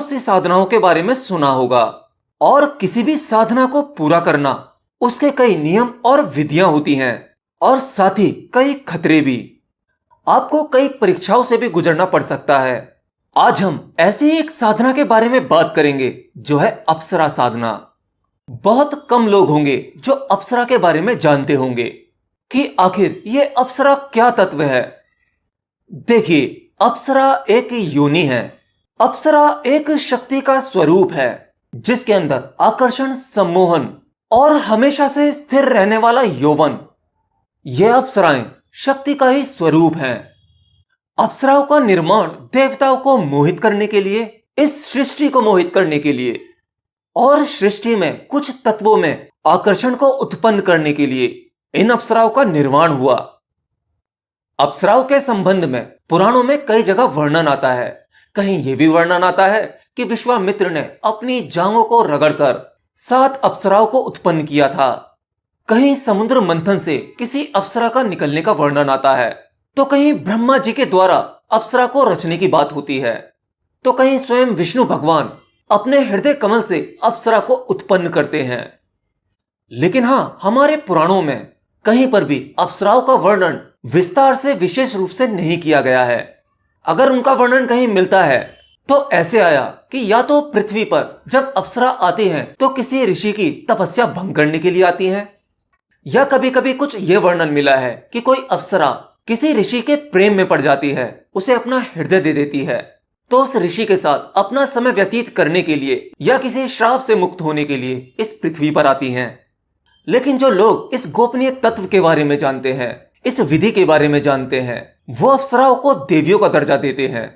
बहुत सी साधनाओं के बारे में सुना होगा और किसी भी साधना को पूरा करना उसके कई नियम और विधियां होती हैं और साथ ही कई खतरे भी। आपको कई परीक्षाओं से भी गुजरना पड़ सकता है। आज हम ऐसी एक साधना के बारे में बात करेंगे जो है अप्सरा साधना। बहुत कम लोग होंगे जो अप्सरा के बारे में जानते होंगे कि आखिर ये अप्सरा क्या तत्व है। देखिए, अप्सरा एक योनि है। अप्सरा एक शक्ति का स्वरूप है जिसके अंदर आकर्षण, सम्मोहन और हमेशा से स्थिर रहने वाला यौवन, ये अप्सराएं शक्ति का ही स्वरूप हैं। अप्सराओं का निर्माण देवताओं को मोहित करने के लिए, इस सृष्टि को मोहित करने के लिए और सृष्टि में कुछ तत्वों में आकर्षण को उत्पन्न करने के लिए इन अप्सराओं का निर्माण हुआ। अप्सराओं के संबंध में पुराणों में कई जगह वर्णन आता है। कहीं यह भी वर्णन आता है कि विश्वामित्र ने अपनी जांघों को रगड़कर 7 अप्सराओं को उत्पन्न किया था। कहीं समुद्र मंथन से किसी अप्सरा का निकलने का वर्णन आता है, तो कहीं ब्रह्मा जी के द्वारा अप्सरा को रचने की बात होती है, तो कहीं स्वयं विष्णु भगवान अपने हृदय कमल से अप्सरा को उत्पन्न करते हैं। लेकिन हां, हमारे पुराणों में कहीं पर भी अप्सराओं का वर्णन विस्तार से विशेष रूप से नहीं किया गया है। अगर उनका वर्णन कहीं मिलता है तो ऐसे आया कि या तो पृथ्वी पर जब अप्सरा आती हैं तो किसी ऋषि की तपस्या भंग करने के लिए आती हैं, या कभी कभी कुछ ये वर्णन मिला है कि कोई अप्सरा किसी ऋषि के प्रेम में पड़ जाती है, उसे अपना हृदय दे देती है, तो उस ऋषि के साथ अपना समय व्यतीत करने के लिए या किसी श्राप से मुक्त होने के लिए इस पृथ्वी पर आती हैं। लेकिन जो लोग इस गोपनीय तत्व के बारे में जानते हैं, इस विधि के बारे में जानते हैं, वो अप्सराओं को देवियों का दर्जा देते हैं।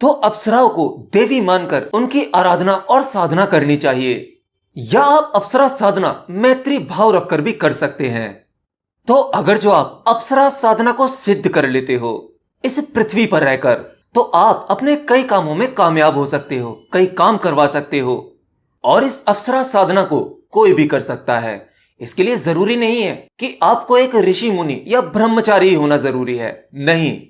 तो अप्सराओं को देवी मानकर उनकी आराधना और साधना करनी चाहिए, या आप अप्सरा साधना मैत्री भाव रखकर भी कर सकते हैं। तो अगर जो आप अप्सरा साधना को सिद्ध कर लेते हो इस पृथ्वी पर रहकर, तो आप अपने कई कामों में कामयाब हो सकते हो, कई काम करवा सकते हो। और इस अप्सरा साधना को कोई भी कर सकता है। इसके लिए जरूरी नहीं है कि आपको एक ऋषि मुनि या ब्रह्मचारी होना जरूरी है, नहीं,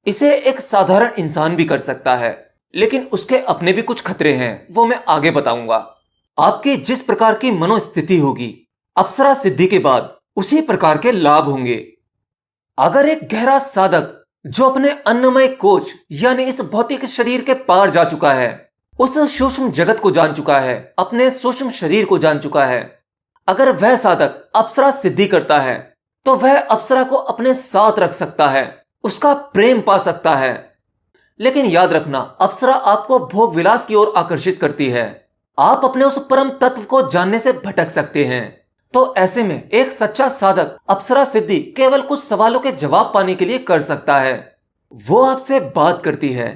इसे एक साधारण इंसान भी कर सकता है। लेकिन उसके अपने भी कुछ खतरे हैं, वो मैं आगे बताऊंगा। आपकी जिस प्रकार की मनोस्थिति होगी, अप्सरा सिद्धि के बाद उसी प्रकार के लाभ होंगे। अगर एक गहरा साधक जो अपने अन्नमय कोश यानी इस भौतिक शरीर के पार जा चुका है, उस सूक्ष्म जगत को जान चुका है, अपने सूक्ष्म शरीर को जान चुका है, अगर वह साधक अप्सरा सिद्धि करता है तो वह अप्सरा को अपने साथ रख सकता है, उसका प्रेम पा सकता है। लेकिन याद रखना, अप्सरा आपको भोग विलास की ओर आकर्षित करती है। आप अपने उस परम तत्व को जानने से भटक सकते हैं। तो ऐसे में एक सच्चा साधक अप्सरा सिद्धि केवल कुछ सवालों के जवाब पाने के लिए कर सकता है। वो आपसे बात करती है।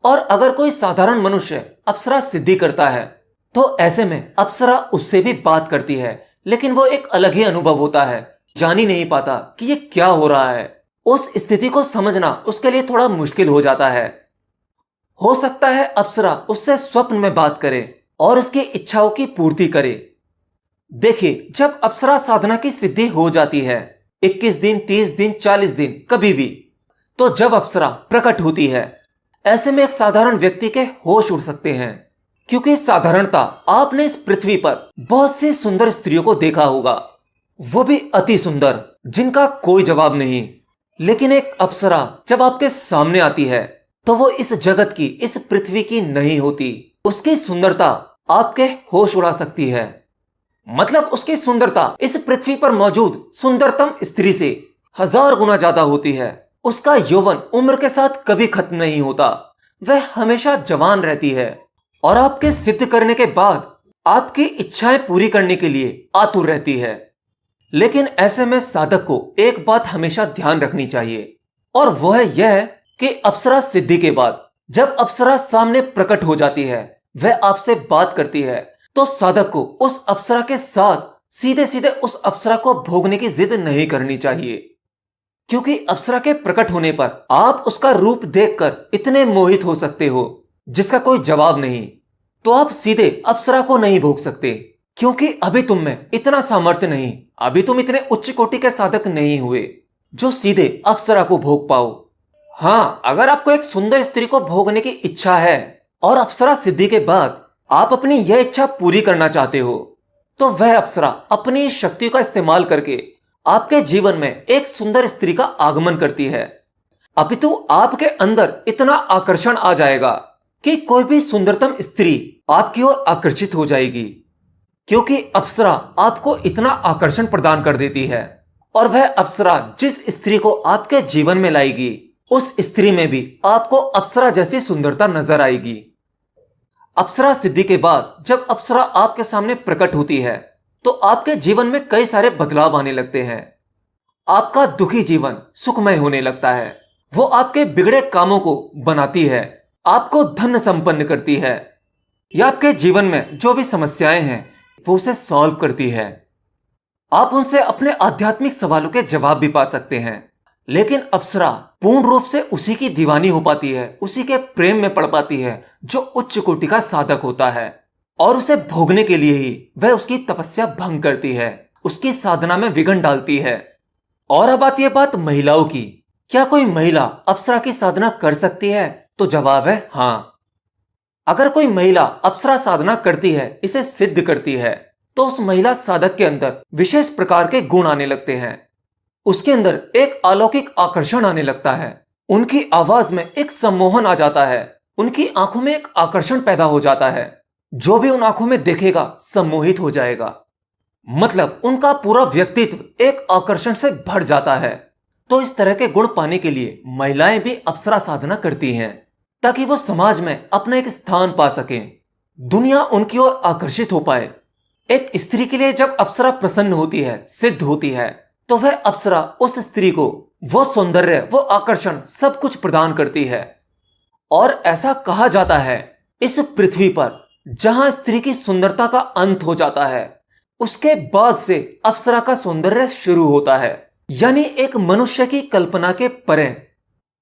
और अगर कोई साधारण मनुष्य अप्सरा सिद्धि करता है तो ऐसे में अप्सरा उससे भी बात करती है, लेकिन वो एक अलग ही अनुभव होता है। जान ही नहीं पाता कि ये क्या हो रहा है। उस स्थिति को समझना उसके लिए थोड़ा मुश्किल हो जाता है। हो सकता है अप्सरा उससे स्वप्न में बात करे और उसकी इच्छाओं की पूर्ति करे। देखिए, जब अप्सरा साधना की सिद्धि हो जाती है, 21 दिन, 30 दिन, 40 दिन, कभी भी, तो जब अप्सरा प्रकट होती है, ऐसे में एक साधारण व्यक्ति के होश उड़ सकते हैं। क्योंकि साधारणता आपने इस पृथ्वी पर बहुत सी सुंदर स्त्रियों को देखा होगा, वो भी अति सुंदर, जिनका कोई जवाब नहीं। लेकिन एक अप्सरा जब आपके सामने आती है तो वो इस जगत की, इस पृथ्वी की नहीं होती। उसकी सुंदरता आपके होश उड़ा सकती है। मतलब उसकी सुंदरता इस पृथ्वी पर मौजूद सुंदरतम स्त्री से 1000 गुना ज्यादा होती है। उसका यौवन उम्र के साथ कभी खत्म नहीं होता, वह हमेशा जवान रहती है और आपके सिद्ध करने के बाद आपकी इच्छाएं पूरी करने के लिए आतुर रहती है। लेकिन ऐसे में साधक को एक बात हमेशा ध्यान रखनी चाहिए, और वह यह कि अप्सरा सिद्धि के बाद जब अप्सरा सामने प्रकट हो जाती है, वह आपसे बात करती है, तो साधक को उस अप्सरा के साथ सीधे सीधे उस अप्सरा को भोगने की जिद नहीं करनी चाहिए। क्योंकि अप्सरा के प्रकट होने पर आप उसका रूप देखकर इतने मोहित हो सकते हो जिसका कोई जवाब नहीं। तो आप सीधे अप्सरा को नहीं भोग सकते, क्योंकि अभी तुम में इतना सामर्थ्य नहीं, अभी तुम इतने उच्च कोटि के साधक नहीं हुए जो सीधे अप्सरा को भोग पाओ। हाँ, अगर आपको एक सुंदर स्त्री को भोगने की इच्छा है और अप्सरा सिद्धि के बाद आप अपनी यह इच्छा पूरी करना चाहते हो, तो वह अप्सरा अपनी शक्ति का इस्तेमाल करके आपके जीवन में एक सुंदर स्त्री का आगमन करती है। अपितु आपके अंदर इतना आकर्षण आ जाएगा कि कोई भी सुंदरतम स्त्री आपकी ओर आकर्षित हो जाएगी, क्योंकि अप्सरा आपको इतना आकर्षण प्रदान कर देती है। और वह अप्सरा जिस स्त्री को आपके जीवन में लाएगी, उस स्त्री में भी आपको अप्सरा जैसी सुंदरता नजर आएगी। अप्सरा सिद्धि के बाद जब अप्सरा आपके सामने प्रकट होती है, तो आपके जीवन में कई सारे बदलाव आने लगते हैं। आपका दुखी जीवन सुखमय होने लगता है। वो आपके बिगड़े कामों को बनाती है, आपको धन संपन्न करती है, या आपके जीवन में जो भी समस्याएं हैं वो उसे सॉल्व करती है। आप उनसे अपने आध्यात्मिक सवालों के जवाब भी पा सकते हैं। लेकिन अप्सरा पूर्ण रूप से उसी की दीवानी हो पाती है, उसी के प्रेम में पड़ पाती है जो उच्च कोटि का साधक होता है, और उसे भोगने के लिए ही वह उसकी तपस्या भंग करती है, उसकी साधना में विघ्न डालती है। और अब आती है बात महिलाओं की। क्या कोई महिला अप्सरा की साधना कर सकती है? तो जवाब है हाँ। अगर कोई महिला अप्सरा साधना करती है, इसे सिद्ध करती है, तो उस महिला साधक के अंदर विशेष प्रकार के गुण आने लगते हैं। उसके अंदर एक अलौकिक आकर्षण आने लगता है। उनकी आवाज में एक सम्मोहन आ जाता है। उनकी आंखों में एक आकर्षण पैदा हो जाता है। जो भी उन आंखों में देखेगा सम्मोहित हो जाएगा। मतलब उनका पूरा व्यक्तित्व एक आकर्षण से भर जाता है। तो इस तरह के गुण पाने के लिए महिलाएं भी अप्सरा साधना करती हैं, ताकि वो समाज में अपना एक स्थान पा सकें, दुनिया उनकी ओर आकर्षित हो पाए। एक स्त्री के लिए जब अप्सरा प्रसन्न होती है, सिद्ध होती है, तो वह अप्सरा उस स्त्री को वो सौंदर्य, वो आकर्षण सब कुछ प्रदान करती है। और ऐसा कहा जाता है, इस पृथ्वी पर जहां स्त्री की सुंदरता का अंत हो जाता है, उसके बाद से अप्सरा का सौंदर्य शुरू होता है, यानी एक मनुष्य की कल्पना के परे।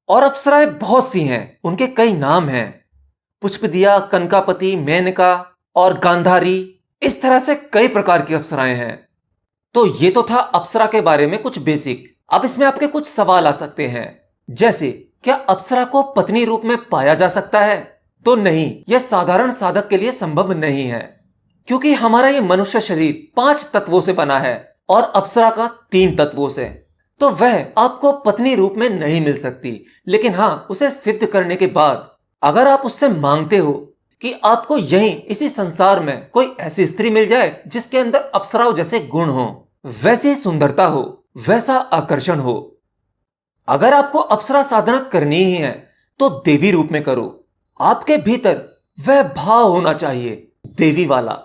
और अप्सराएं बहुत सी हैं, उनके कई नाम हैं। पुष्पदिया, कनकापति, मेनका और गांधारी, इस तरह से कई प्रकार की अप्सराएं हैं। तो ये तो था अप्सरा के बारे में कुछ बेसिक। अब इसमें आपके कुछ सवाल आ सकते हैं, जैसे क्या अप्सरा को पत्नी रूप में पाया जा सकता है? तो नहीं, यह साधारण साधक के लिए संभव नहीं है, क्योंकि हमारा ये मनुष्य शरीर 5 तत्वों से बना है और अप्सरा का 3 तत्वों से। तो वह आपको पत्नी रूप में नहीं मिल सकती। लेकिन हाँ, उसे सिद्ध करने के बाद अगर आप उससे मांगते हो कि आपको यहीं इसी संसार में कोई ऐसी स्त्री मिल जाए जिसके अंदर अप्सराओं जैसे गुण हो, वैसी सुंदरता हो, वैसा आकर्षण हो, अगर आपको अप्सरा साधना करनी ही है तो देवी रूप में करो। आपके भीतर वह भाव होना चाहिए देवी वाला,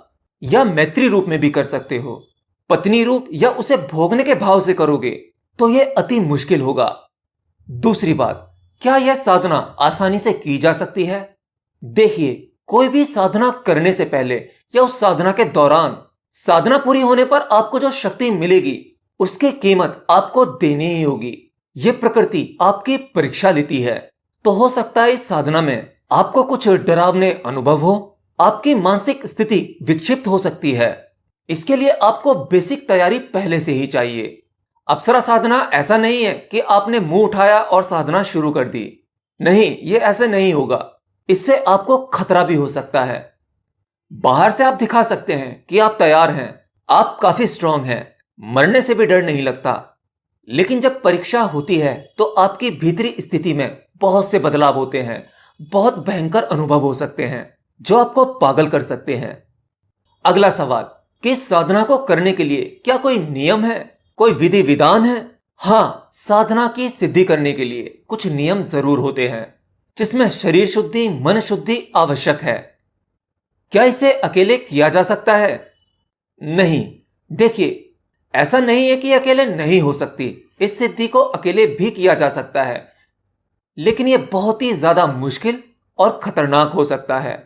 या मैत्री रूप में भी कर सकते हो। पत्नी रूप या उसे भोगने के भाव से करोगे तो यह अति मुश्किल होगा। दूसरी बात, क्या यह साधना आसानी से की जा सकती है? देखिए, कोई भी साधना करने से पहले या उस साधना के दौरान, साधना पूरी होने पर आपको जो शक्ति मिलेगी उसकी कीमत आपको देनी ही होगी। ये प्रकृति आपकी परीक्षा लेती है। तो हो सकता है इस साधना में आपको कुछ डरावने अनुभव हो, आपकी मानसिक स्थिति विक्षिप्त हो सकती है। इसके लिए आपको बेसिक तैयारी पहले से ही चाहिए। अप्सरा साधना ऐसा नहीं है कि आपने मुंह उठाया और साधना शुरू कर दी। नहीं, ये ऐसे नहीं होगा। इससे आपको खतरा भी हो सकता है। बाहर से आप दिखा सकते हैं कि आप तैयार हैं, आप काफी स्ट्रांग हैं, मरने से भी डर नहीं लगता। लेकिन जब परीक्षा होती है तो आपकी भीतरी स्थिति में बहुत से बदलाव होते हैं, बहुत भयंकर अनुभव हो सकते हैं जो आपको पागल कर सकते हैं। अगला सवाल कि साधना को करने के लिए क्या कोई नियम है, कोई विधि विधान है? हाँ, साधना की सिद्धि करने के लिए कुछ नियम जरूर होते हैं, जिसमें शरीर शुद्धि, मन शुद्धि आवश्यक है। क्या इसे अकेले किया जा सकता है? नहीं। देखिए, ऐसा नहीं है कि अकेले नहीं हो सकती। इस सिद्धि को अकेले भी किया जा सकता है, लेकिन यह बहुत ही ज्यादा मुश्किल और खतरनाक हो सकता है।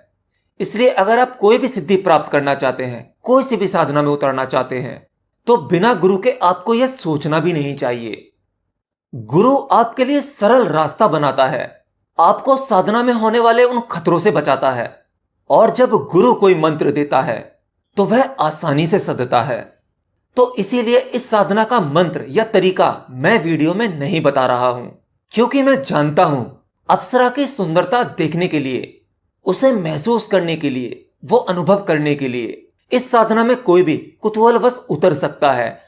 इसलिए अगर आप कोई भी सिद्धि प्राप्त करना चाहते हैं, कोई सी भी साधना में उतरना चाहते हैं, तो बिना गुरु के आपको यह सोचना भी नहीं चाहिए। गुरु आपके लिए सरल रास्ता बनाता है, आपको साधना में होने वाले उन खतरों से बचाता है। और जब गुरु कोई मंत्र देता है तो वह आसानी से सधता है। तो इसीलिए इस साधना का मंत्र या तरीका मैं वीडियो में नहीं बता रहा हूं, क्योंकि मैं जानता हूं अप्सरा की सुंदरता देखने के लिए उसे महसूस करने के लिए, वो अनुभव करने के लिए इस साधना में कोई भी कुतूहलवश उतर सकता है